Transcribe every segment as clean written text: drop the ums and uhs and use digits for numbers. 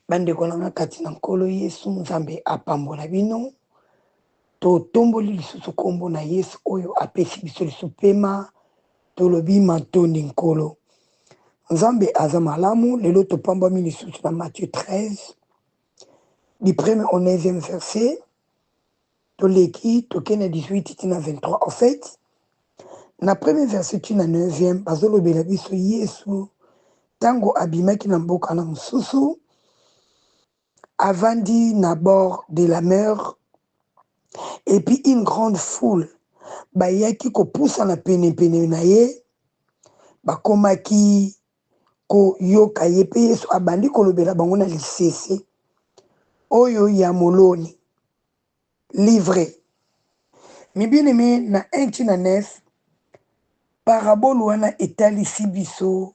bandeko na nga kati na nkolo Yesu Nzambe apambola bino totomboli lisusu kombo na Yesu oyo apesi biso lisusu pema tolobi matondi nkolo Nzambe aza malamu lelo topambami lisusu na Matthieu 13 du 1er au 9e verset toleki tokene 18 tina 23 en fait na premier verset tina 9e bazolobela biso Yesu tango abimaki na mboka na mosusu avandi na bord de la mer et puis une grande foule bayaki kopusa na pene na ye bakomaki koyoka ye pe Yesu abandi kolobela bango na lisese oyo ya moloni livré mi bien-aimé na 1 tina 9 parabole wana etalisi biso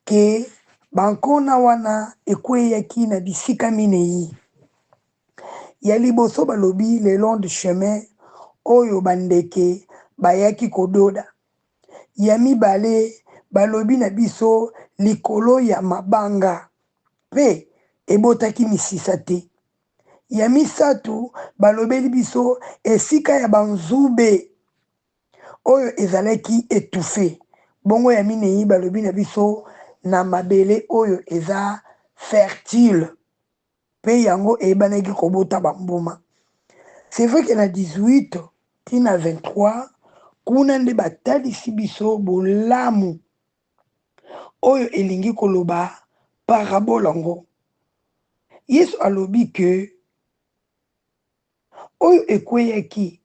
ke bankona wana ekweyaki na bisika minei ya liboso balobi le long du chemin oyo bandeke bayaki kododa ya mibale balobi na biso likolo ya mabanga pe ebotaki misisa te ya misatu balobeli biso esika ya banzube oyo ezalaki étouffé bongo ya minei balobi na biso na mabele oyo eza fertile pe yango ebanaki kobota bambuma. C'est vrai que na 18 tina 23 kuna nde batalisi biso bolamu oyo elingi koloba parabole yango Yesu alobi ke oyo ekweyaki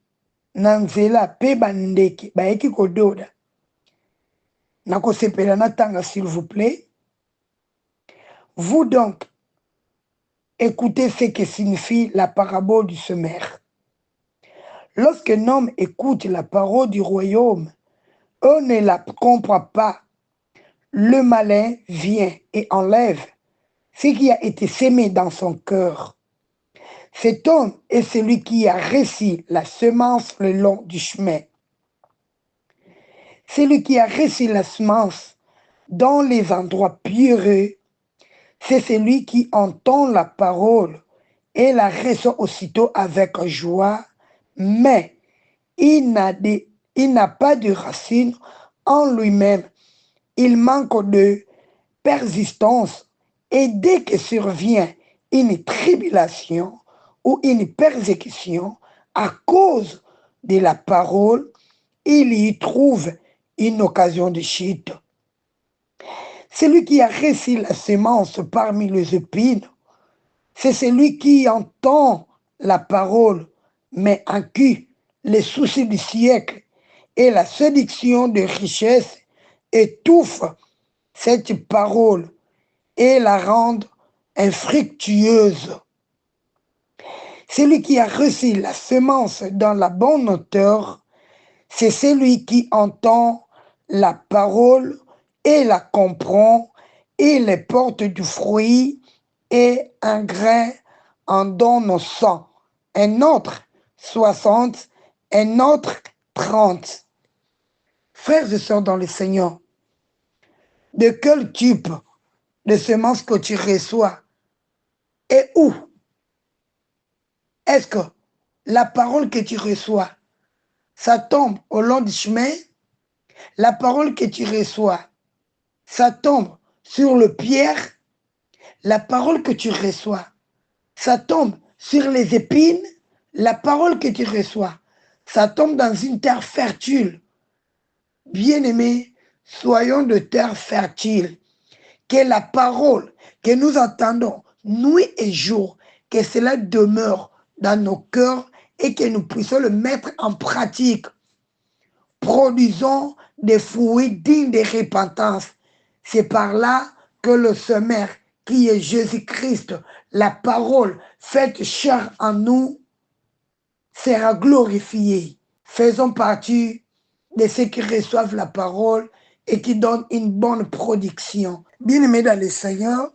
na nzela pe bandeke bayaki kododa nakosepela na tanga s'il vous plaît. Vous donc écoutez ce que signifie la parabole du semeur. Lorsqu'un homme écoute la parole du royaume, on ne la comprend pas. Le malin vient et enlève ce qui a été semé dans son cœur. Cet homme est celui qui a reçu la semence le long du chemin. Celui qui a reçu la semence dans les endroits pierreux, c'est celui qui entend la parole et la reçoit aussitôt avec joie, mais il n'a pas de racine en lui-même. Il manque de persistance et dès que survient une tribulation ou une persécution à cause de la parole, il y trouve une occasion de chute. Celui qui a reçu la semence parmi les épines, c'est celui qui entend la parole, mais en qui les soucis du siècle et la séduction de richesse étouffent cette parole et la rendent infructueuse. Celui qui a reçu la semence dans la bonne hauteur, c'est celui qui entend la parole et la comprend et les porte du fruit et un grain en donne 100, un autre 60, un autre 30. Frères et sœurs dans le Seigneur, de quel type de semence que tu reçois et où est-ce que la parole que tu reçois, ça tombe au long du chemin? La parole que tu reçois, ça tombe sur le pierre? La parole que tu reçois, ça tombe sur les épines? La parole que tu reçois, ça tombe dans une terre fertile? Bien-aimés, soyons de terre fertile. Que la parole que nous entendons nuit et jour, que cela demeure dans nos cœurs et que nous puissions le mettre en pratique. Produisons des fruits dignes de repentance. C'est par là que le semeur, qui est Jésus-Christ, la parole faite chair en nous, sera glorifié. Faisons partie de ceux qui reçoivent la parole et qui donnent une bonne production. Bien-aimés dans le Seigneur,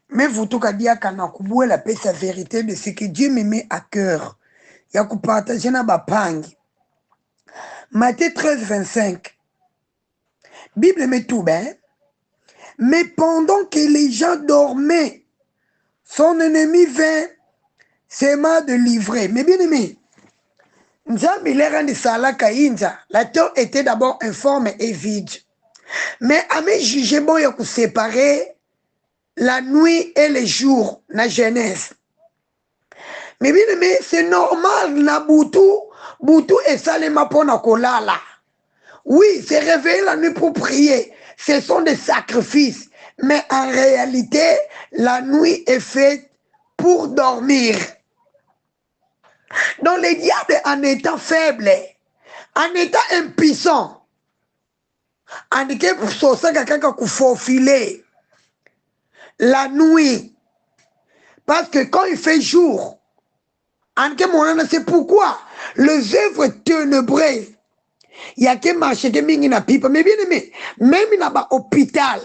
mais vous tout cas dire qu'on a la paix, sa vérité de ce que Dieu me met à cœur. Il y a partager na bapang. Matthieu 13, 25. Bible met tout bien. Mais pendant que les gens dormaient, son ennemi vint seulement de livrer. Mais bien aimé, la terre était d'abord informe et vide. Mais à mes juger, bon, il y a séparer la nuit et le jour, la Genèse. Mais bien aimé, c'est normal, na Boutou et Salema pona kolala. Oui, c'est réveiller la nuit pour prier. Ce sont des sacrifices. Mais en réalité, la nuit est faite pour dormir. Donc les diables en étant faibles, en étant impuissants, en étant faufiler la nuit. Parce que quand il fait jour, c'est pourquoi les œuvres ténébreuses, il y a que marcher que mingi na pipa. Mais bien aimé, même dans l'hôpital,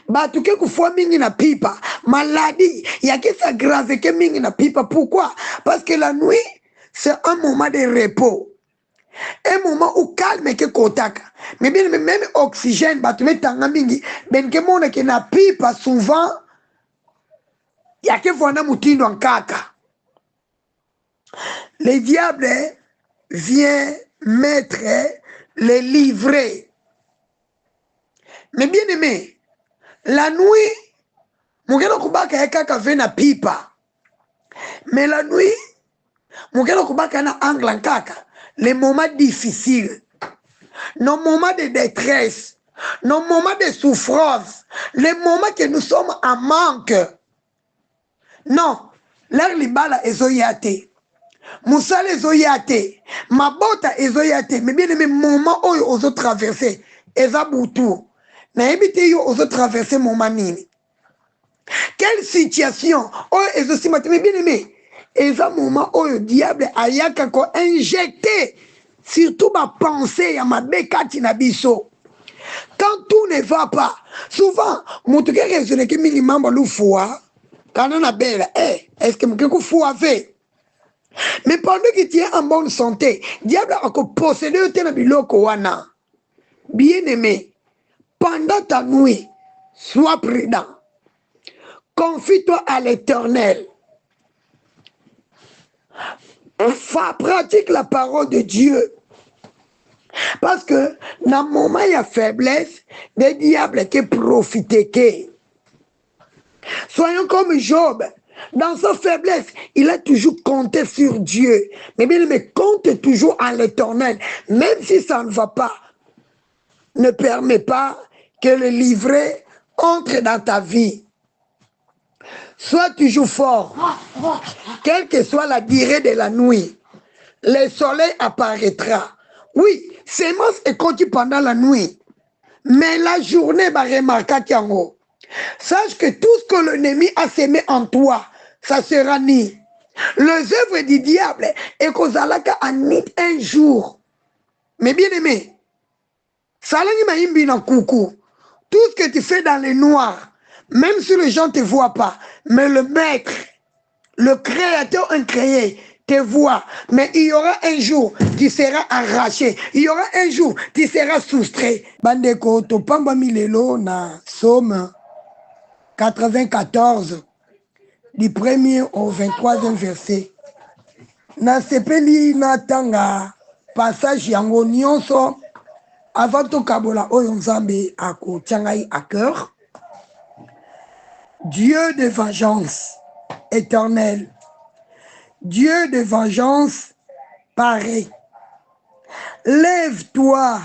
batu ke kufua mingi na pipa, maladie, il y a que ça grave que mingi na pipa. Pourquoi? Parce que la nuit, c'est un moment de repos. Un moment où calme que kotaka. Mais bien aimé, même oxygène, batu me tanga mingi, ben ke mona ke na pipa souvent, il y a que vona mutindo en kaka. Les diables viennent mettre les livrets. Mais bien aimé, la nuit, mugelo kubaka kaka vena pipa. Mais la nuit, mugelo kubaka na angle kaka. Les moments difficiles, nos moments de détresse, nos moments de souffrance, les moments que nous sommes en manque. Non, l'air libala ezoyate. Moussale ezoyate. Mabota ezoyate. Mais bien aimé, moment où ils ont traversé, eza boutou. Na ebite yo ozo traverser moment nini. Quelle situation? Oh, et aussi, mais bien aimé, et ça moment où le diable a injecté surtout ma pensée à ma bécati na biso. Quand tout ne va pas, souvent, mon truc est raisonné que minimum le foi, quand on a belle, est-ce que mon foi avait? Mais pendant que tu es en bonne santé, diable a possédé au ténabiloko wana. Bien aimé, pendant ta nuit, sois prudent. Confie-toi à l'Éternel. Pratique la parole de Dieu. Parce que dans le moment il y a faiblesse, des diables qui profitent. Soyons comme Job. Dans sa faiblesse, il a toujours compté sur Dieu. Mais bien, compte toujours à l'Éternel. Même si ça ne va pas, ne permet pas que le livret entre dans ta vie. Sois toujours fort, quelle que soit la durée de la nuit. Le soleil apparaîtra. Oui, sémence est continue pendant la nuit. Mais la journée va remarquer qu'il y a un haut. Sache que tout ce que l'ennemi a sémé en toi, ça sera ni. Les œuvres du diable est qu'on zalaka un jour. Mais bien aimé, salangi maimbi na coucou. Tout ce que tu fais dans le noir, même si les gens ne te voient pas, mais le maître, le créateur incréé, te voit. Mais il y aura un jour, tu seras arraché. Il y aura un jour, tu seras soustrait. Bandeko, topamba milelo na Somme 94, du 1er au 23e verset. Na sepeli na tanga passage yango nyonso avant to kabola oyo nzambe akotiangai à cœur. Dieu de vengeance éternelle, Dieu de vengeance paré. Lève-toi,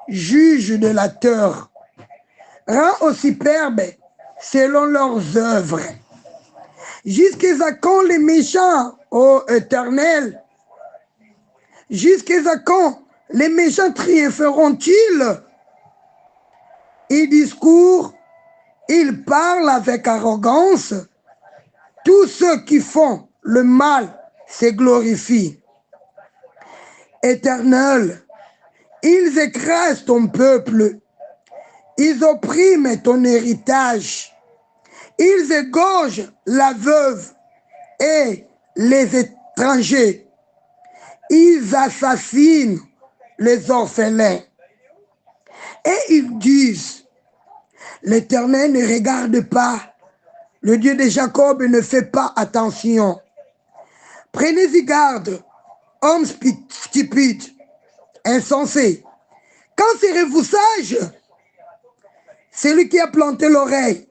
juge de la terre, rends aux superbes selon leurs œuvres. Jusqu'à quand les méchants, ô Éternel, jusqu'à quand les méchants triompheront-ils? Ils discourent, ils parlent avec arrogance. Tous ceux qui font le mal se glorifient. Éternel, ils écrasent ton peuple, ils oppriment ton héritage, ils égorgent la veuve et les étrangers, ils assassinent les orphelins. Et ils disent, l'Éternel ne regarde pas Le Dieu de Jacob ne fait pas attention. Prenez-y garde, hommes stupides, insensés. Quand serez-vous sage? Celui qui a planté l'oreille,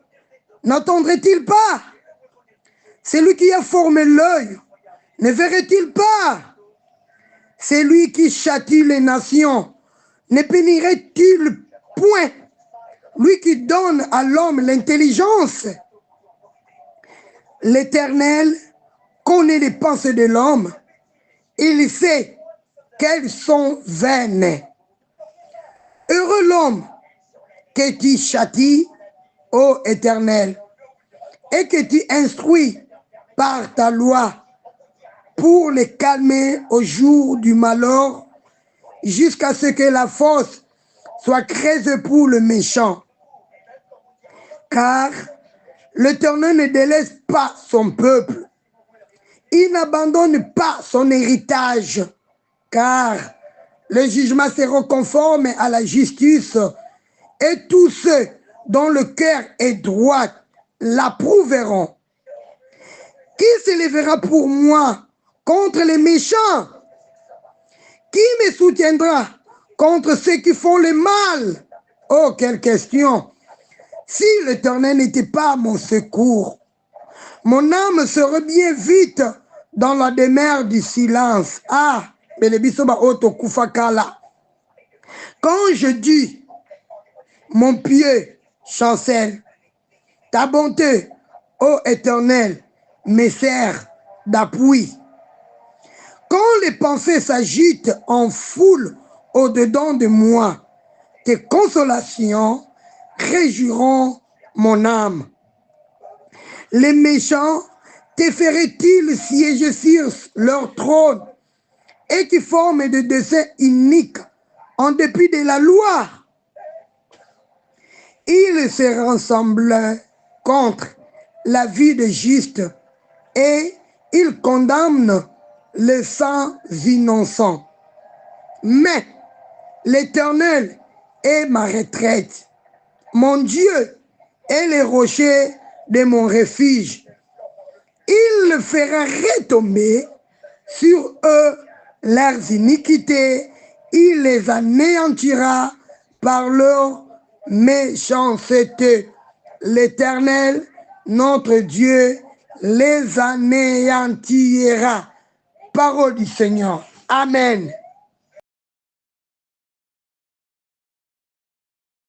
n'entendrait-il pas? Celui qui a formé l'œil, ne verrait-il pas? Celui qui châtie les nations, ne pénirait-il point? Lui qui donne à l'homme l'intelligence. L'Éternel connaît les pensées de l'homme. Il sait qu'elles sont vaines. Heureux l'homme que tu châties, ô Éternel, et que tu instruis par ta loi pour les calmer au jour du malheur, jusqu'à ce que la force soit creuse pour le méchant. Car l'Éternel ne délaisse pas son peuple. Il n'abandonne pas son héritage, car le jugement sera conforme à la justice, et tous ceux dont le cœur est droit l'approuveront. Qui se lèvera pour moi contre les méchants? Qui me soutiendra contre ceux qui font le mal? Oh, quelle question! Si l'Éternel n'était pas mon secours, mon âme serait bien vite dans la demeure du silence. Ah, quand je dis, mon pied chancelle, ta bonté, ô Éternel, me sert d'appui. Quand les pensées s'agitent en foule au-dedans de moi, tes consolations réjouiront mon âme. Les méchants te feraient-ils siéger sur leur trône et qui forment des desseins iniques en dépit de la loi? Ils se rassemblent contre la vie de juste et ils condamnent les sangs innocents. Mais l'Éternel est ma retraite. Mon Dieu est le rocher de mon refuge. Il fera retomber sur eux leurs iniquités. Il les anéantira par leur méchanceté. L'Éternel, notre Dieu, les anéantira. Parole du Seigneur. Amen.